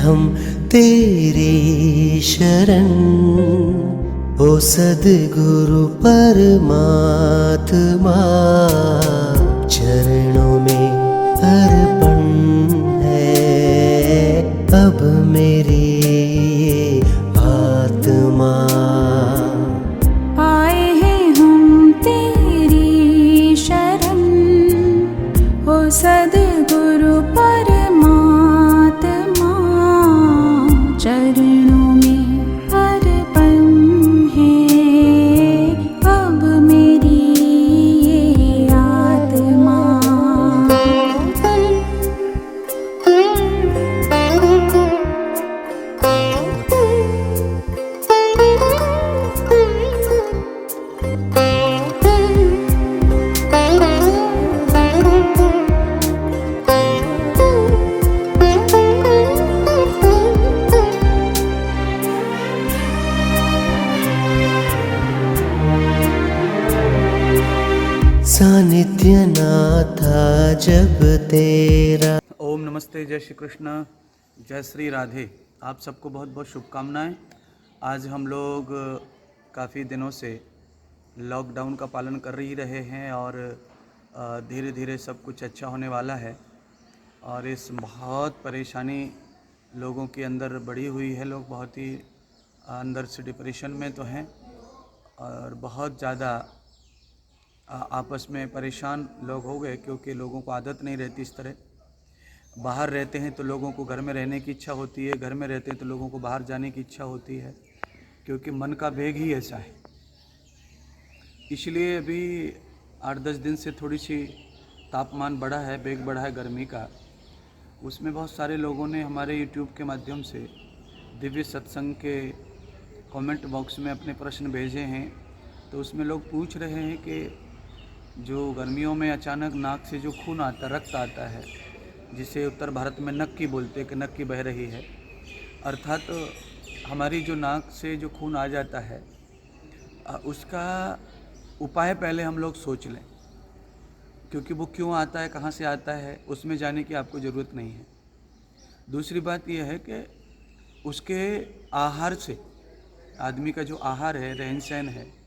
हम तेरी शरण, ओ सद्गुरु परमात्मा। चरणों में अर्पण है अब मेरी ये आत्मा। आए हैं हम तेरी शरण, ओ सद्गुरु परमात्मा। चरणों में अर्पण है अब मेरी ये आत्मा। सानिध्य ना था जब तेरा। ओम नमस्ते, जय श्री कृष्ण, जय श्री राधे। आप सबको बहुत बहुत शुभकामनाएं। आज हम लोग काफ़ी दिनों से लॉकडाउन का पालन कर ही रहे हैं और धीरे धीरे सब कुछ अच्छा होने वाला है। और इस बहुत परेशानी लोगों के अंदर बढ़ी हुई है। लोग बहुत ही अंदर से डिप्रेशन में तो हैं और बहुत ज़्यादा आपस में परेशान लोग हो गए, क्योंकि लोगों को आदत नहीं रहती इस तरह। बाहर रहते हैं तो लोगों को घर में रहने की इच्छा होती है, घर में रहते हैं तो लोगों को बाहर जाने की इच्छा होती है, क्योंकि मन का वेग ही ऐसा है। इसलिए अभी 8-10 दिन से थोड़ी सी तापमान बढ़ा है, वेग बढ़ा है गर्मी का। उसमें बहुत सारे लोगों ने हमारे यूट्यूब के माध्यम से दिव्य सत्संग के कमेंट बॉक्स में अपने प्रश्न भेजे हैं। तो उसमें लोग पूछ रहे हैं कि जो गर्मियों में अचानक नाक से जो खून आता, रक्त आता है, जिसे उत्तर भारत में नक्की बोलते हैं कि नक्की बह रही है, अर्थात हमारी जो नाक से जो खून आ जाता है उसका उपाय पहले हम लोग सोच लें, क्योंकि वो क्यों आता है, कहाँ से आता है, उसमें जाने की आपको ज़रूरत नहीं है। दूसरी बात यह है कि उसके आहार से, आदमी का जो आहार है, रहन सहन है,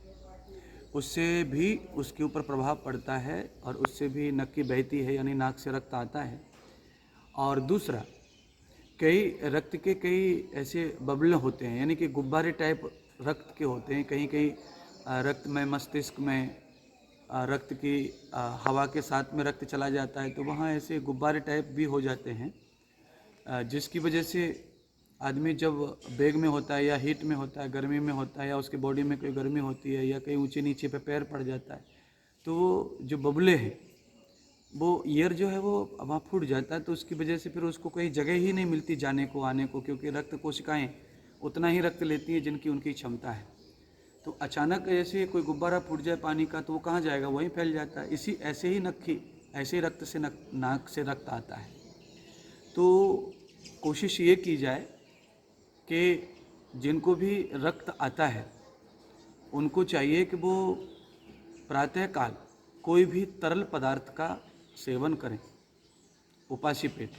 उससे भी उसके ऊपर प्रभाव पड़ता है और उससे भी नक्की बहती है, यानी नाक से रक्त आता है। और दूसरा, कई रक्त के कई ऐसे बबल होते हैं, यानी कि गुब्बारे टाइप रक्त के होते हैं। कहीं कहीं रक्त में, मस्तिष्क में रक्त की हवा के साथ में रक्त चला जाता है, तो वहाँ ऐसे गुब्बारे टाइप भी हो जाते हैं, जिसकी वजह से आदमी जब बेग में होता है या हीट में होता है, गर्मी में होता है, या उसके बॉडी में कोई गर्मी होती है, या कहीं ऊंचे नीचे पे पैर पड़ जाता है, तो वो जो बबले हैं, वो ईयर जो है वो वहाँ फूट जाता है। तो उसकी वजह से फिर उसको कोई जगह ही नहीं मिलती जाने को, आने को, क्योंकि रक्त कोशिकाएँ उतना ही रक्त लेती हैं जिनकी उनकी क्षमता है। तो अचानक ऐसे कोई गुब्बारा फूट जाए पानी का, तो वो कहाँ जाएगा, वहीं फैल जाता है। ऐसे ही नक्की, ऐसे ही रक्त से नाक से रक्त आता है। तो कोशिश ये की जाए कि जिनको भी रक्त आता है उनको चाहिए कि वो प्रातःकाल कोई भी तरल पदार्थ का सेवन करें, उपासी पेट।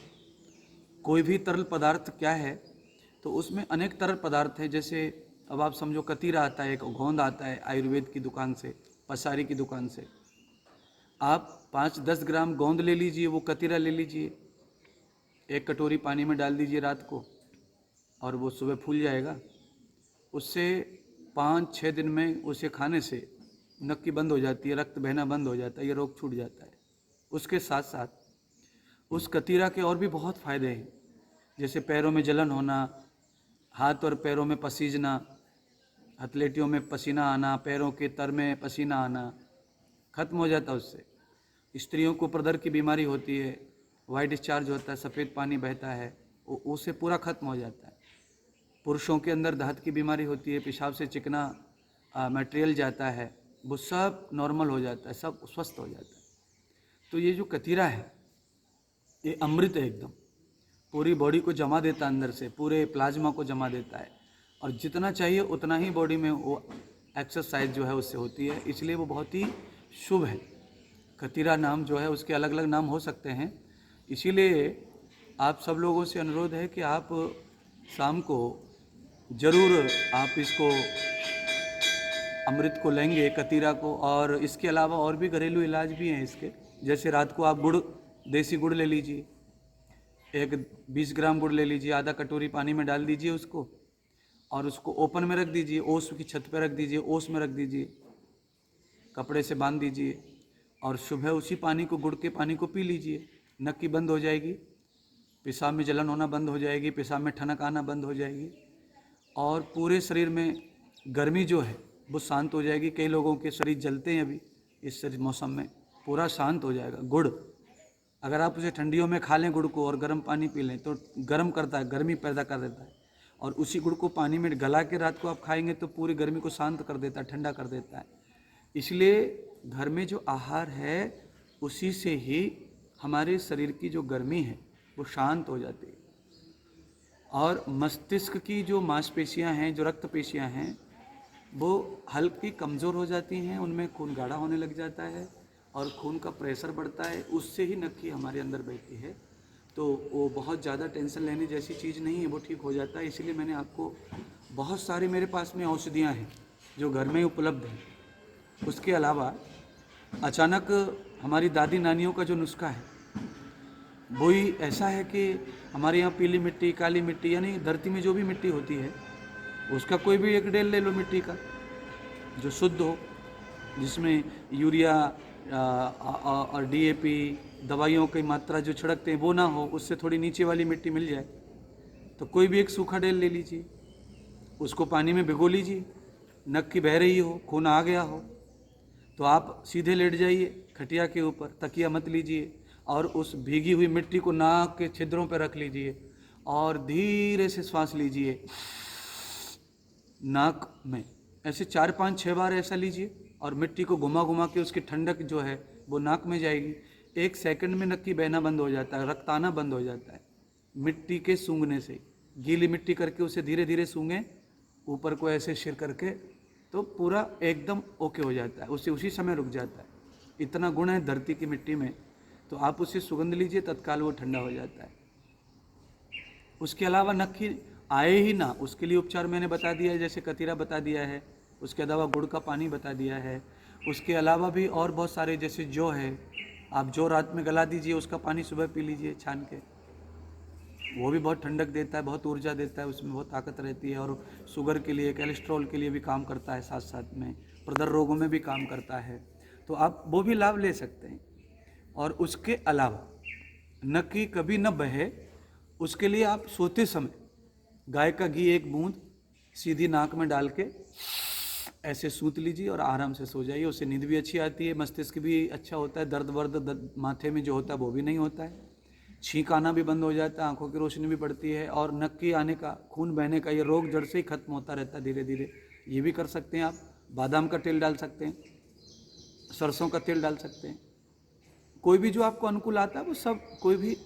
कोई भी तरल पदार्थ क्या है, तो उसमें अनेक तरल पदार्थ है। जैसे अब आप समझो कतीरा आता है, एक गोंद आता है आयुर्वेद की दुकान से, पसारी की दुकान से। आप 5-10 ग्राम गोंद ले लीजिए, वो कतीरा ले लीजिए, एक कटोरी पानी में डाल दीजिए रात को, और वो सुबह फूल जाएगा। उससे 5-6 दिन में उसे खाने से नक्की बंद हो जाती है, रक्त बहना बंद हो जाता है, ये रोग छूट जाता है। उसके साथ साथ उस कतीरा के और भी बहुत फ़ायदे हैं, जैसे पैरों में जलन होना, हाथ और पैरों में पसीजना, हथेलियों में पसीना आना, पैरों के तर में पसीना आना, खत्म हो जाता है उससे। स्त्रियों को प्रदर की बीमारी होती है, वाइट डिस्चार्ज होता है, सफ़ेद पानी बहता है, उससे पूरा खत्म हो जाता है। पुरुषों के अंदर दांत की बीमारी होती है, पेशाब से चिकना मटेरियल जाता है, वो सब नॉर्मल हो जाता है, सब स्वस्थ हो जाता है। तो ये जो कतीरा है ये अमृत है एकदम, पूरी बॉडी को जमा देता है, अंदर से पूरे प्लाज्मा को जमा देता है, और जितना चाहिए उतना ही बॉडी में वो एक्सरसाइज जो है उससे होती है, इसलिए वो बहुत ही शुभ है। कतीरा नाम जो है उसके अलग अलग नाम हो सकते हैं, इसीलिए आप सब लोगों से अनुरोध है कि आप शाम को ज़रूर आप इसको अमृत को लेंगे, कतीरा को। और इसके अलावा और भी घरेलू इलाज भी हैं इसके। जैसे रात को आप गुड़, देसी गुड़ ले लीजिए, एक 20 ग्राम गुड़ ले लीजिए, आधा कटोरी पानी में डाल दीजिए उसको, और उसको ओपन में रख दीजिए, ओस की छत पर रख दीजिए, ओस में रख दीजिए, कपड़े से बांध दीजिए, और सुबह उसी पानी को, गुड़ के पानी को पी लीजिए। नक्की बंद हो जाएगी, पेशाब में जलन होना बंद हो जाएगी, पेशाब में ठनक आना बंद हो जाएगी, और पूरे शरीर में गर्मी जो है वो शांत हो जाएगी। कई लोगों के शरीर जलते हैं अभी इस मौसम में, पूरा शांत हो जाएगा। गुड़ अगर आप उसे ठंडियों में खा लें गुड़ को, और गर्म पानी पी लें, तो गर्म करता है, गर्मी पैदा कर देता है। और उसी गुड़ को पानी में गला के रात को आप खाएंगे तो पूरी गर्मी को शांत कर देता है, ठंडा कर देता है। इसलिए घर में जो आहार है उसी से ही हमारे शरीर की जो गर्मी है वो शांत हो जाती है। और मस्तिष्क की जो मांसपेशियां हैं, जो रक्त पेशियां हैं, वो हल्की कमज़ोर हो जाती हैं, उनमें खून गाढ़ा होने लग जाता है और खून का प्रेशर बढ़ता है, उससे ही नक्की हमारे अंदर बैठती है। तो वो बहुत ज़्यादा टेंशन लेने जैसी चीज़ नहीं है, वो ठीक हो जाता है। इसीलिए मैंने आपको बहुत सारी, मेरे पास में औषधियाँ हैं जो घर में ही उपलब्ध हैं। उसके अलावा अचानक हमारी दादी नानियों का जो नुस्खा है वो ही ऐसा है कि हमारे यहाँ पीली मिट्टी, काली मिट्टी, यानी धरती में जो भी मिट्टी होती है उसका कोई भी एक डेल ले लो मिट्टी का, जो शुद्ध हो, जिसमें यूरिया और DAP दवाइयों की मात्रा जो छिड़कते हैं वो ना हो, उससे थोड़ी नीचे वाली मिट्टी मिल जाए तो कोई भी एक सूखा डेल ले लीजिए, उसको पानी में भिगो लीजिए। नक्की बह रही हो, खून आ गया हो, तो आप सीधे लेट जाइए खटिया के ऊपर, तकिया मत लीजिए, और उस भीगी हुई मिट्टी को नाक के छिद्रों पर रख लीजिए और धीरे से श्वास लीजिए नाक में। ऐसे 4, 5, 6 बार ऐसा लीजिए और मिट्टी को घुमा घुमा के उसकी ठंडक जो है वो नाक में जाएगी। 1 सेकंड में नक्की बहना बंद हो जाता है, रक्त आना बंद हो जाता है मिट्टी के सूंघने से। गीली मिट्टी करके उसे धीरे धीरे सूंघें, ऊपर को ऐसे सिर करके, तो पूरा एकदम ओके हो जाता है, उसे उसी समय रुक जाता है। इतना गुण है धरती की मिट्टी में, तो आप उसे सुगंध लीजिए, तत्काल वो ठंडा हो जाता है। उसके अलावा नक्की आए ही ना, उसके लिए उपचार मैंने बता दिया है, जैसे कतीरा बता दिया है, उसके अलावा गुड़ का पानी बता दिया है। उसके अलावा भी और बहुत सारे, जैसे जौ है, आप जौ रात में गला दीजिए, उसका पानी सुबह पी लीजिए छान के, वो भी बहुत ठंडक देता है, बहुत ऊर्जा देता है, उसमें बहुत ताकत रहती है। और शुगर के लिए, कोलेस्ट्रॉल के लिए भी काम करता है, साथ साथ में प्रदर रोगों में भी काम करता है, तो आप वो भी लाभ ले सकते हैं। और उसके अलावा नक्की कभी न बहे, उसके लिए आप सोते समय गाय का घी 1 बूंद सीधी नाक में डाल के ऐसे सूत लीजिए और आराम से सो जाइए। उससे नींद भी अच्छी आती है, मस्तिष्क भी अच्छा होता है, दर्द वर्द माथे में जो होता है वो भी नहीं होता है, छींक आना भी बंद हो जाता है, आंखों की रोशनी भी बढ़ती है, और नक्की आने का, खून बहने का ये रोग जड़ से ही खत्म होता रहता है धीरे धीरे। ये भी कर सकते हैं आप। बादाम का तेल डाल सकते हैं, सरसों का तेल डाल सकते हैं, कोई भी जो आपको अनुकूल आता है वो सब, कोई भी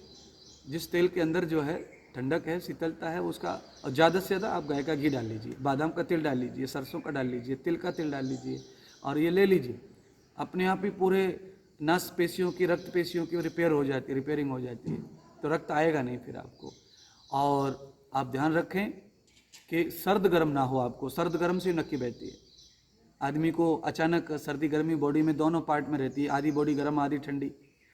जिस तेल के अंदर जो है ठंडक है, शीतलता है उसका। और ज़्यादा से ज़्यादा आप गाय का घी डाल लीजिए, बादाम का तेल डाल लीजिए, सरसों का डाल लीजिए, तिल का तेल डाल लीजिए, और ये ले लीजिए। अपने आप ही पूरे नस पेशियों की, रक्त पेशियों की रिपेयर हो जाती है, रिपेयरिंग हो जाती है, तो रक्त आएगा नहीं फिर आपको। और आप ध्यान रखें कि सर्द गर्म ना हो आपको, सर्द गर्म से नक्की बहती है। आदमी को अचानक सर्दी गर्मी बॉडी में दोनों पार्ट में रहती है, आधी बॉडी गर्म आधी ठंडी,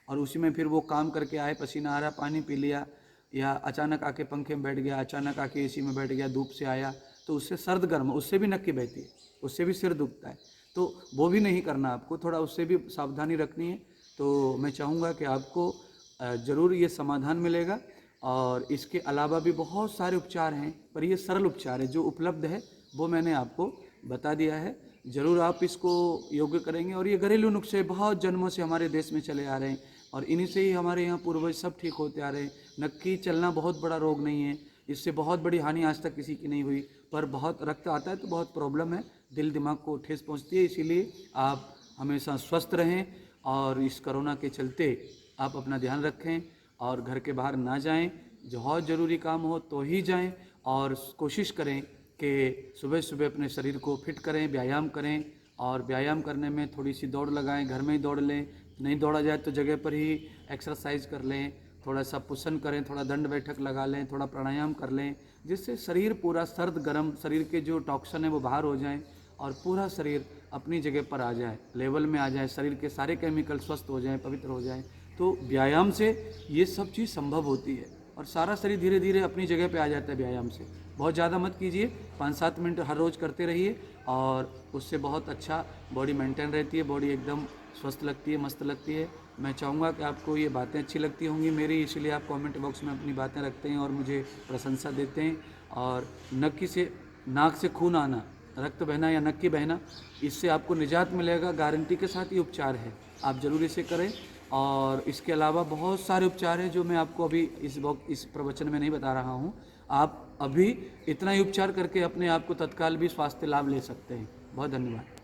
और उसी में फिर वो काम करके आए, पसीना आ रहा, पानी पी लिया, या अचानक आके पंखे में बैठ गया, अचानक आके AC में बैठ गया, धूप से आया, तो उससे सर्द गर्म, उससे भी नक्की बहती है, उससे भी सिर दुखता है, तो वो भी नहीं करना आपको, थोड़ा उससे भी सावधानी रखनी है। तो मैं चाहूँगा कि आपको ज़रूर ये समाधान मिलेगा। और इसके अलावा भी बहुत सारे उपचार हैं, पर ये सरल उपचार है जो उपलब्ध है, वो मैंने आपको बता दिया है। ज़रूर आप इसको योग्य करेंगे। और ये घरेलू नुस्खे बहुत जन्मों से हमारे देश में चले आ रहे हैं, और इन्हीं से ही हमारे यहाँ पूर्वज सब ठीक होते आ रहे हैं। नक्की चलना बहुत बड़ा रोग नहीं है, इससे बहुत बड़ी हानि आज तक किसी की नहीं हुई, पर बहुत रक्त आता है तो बहुत प्रॉब्लम है, दिल दिमाग को ठेस पहुँचती है। इसीलिए आप हमेशा स्वस्थ रहें, और इस कोरोना के चलते आप अपना ध्यान रखें और घर के बाहर ना जाएं, जो बहुत ज़रूरी काम हो तो ही जाएं, और कोशिश करें कि सुबह सुबह अपने शरीर को फिट करें, व्यायाम करें, और व्यायाम करने में थोड़ी सी दौड़ लगाएं, घर में ही दौड़ लें, नहीं दौड़ा जाए तो जगह पर ही एक्सरसाइज कर लें, थोड़ा सा पुशन करें, थोड़ा दंड बैठक लगा लें, थोड़ा प्राणायाम कर लें, जिससे शरीर पूरा सर्द गर्म, शरीर के जो टॉक्सिन है वो बाहर हो जाएं और पूरा शरीर अपनी जगह पर आ जाए, लेवल में आ जाए, शरीर के सारे केमिकल स्वस्थ हो जाएं, पवित्र हो जाएं। तो व्यायाम से ये सब चीज़ संभव होती है और सारा शरीर धीरे धीरे अपनी जगह पे आ जाता है व्यायाम से। बहुत ज़्यादा मत कीजिए, 5-7 मिनट हर रोज़ करते रहिए और उससे बहुत अच्छा बॉडी मेंटेन रहती है, बॉडी एकदम स्वस्थ लगती है, मस्त लगती है। मैं चाहूँगा कि आपको ये बातें अच्छी लगती होंगी मेरी, इसलिए आप कमेंट बॉक्स में अपनी बातें रखते हैं और मुझे प्रशंसा देते हैं। और नाक से खून आना, रक्त बहना या नक्की बहना, इससे आपको निजात मिलेगा, गारंटी के साथ ये उपचार है, आप ज़रूर इसे करें। और इसके अलावा बहुत सारे उपचार हैं जो मैं आपको अभी इस प्रवचन में नहीं बता रहा हूँ। आप अभी इतना ही उपचार करके अपने आप को तत्काल भी स्वास्थ्य लाभ ले सकते हैं। बहुत धन्यवाद।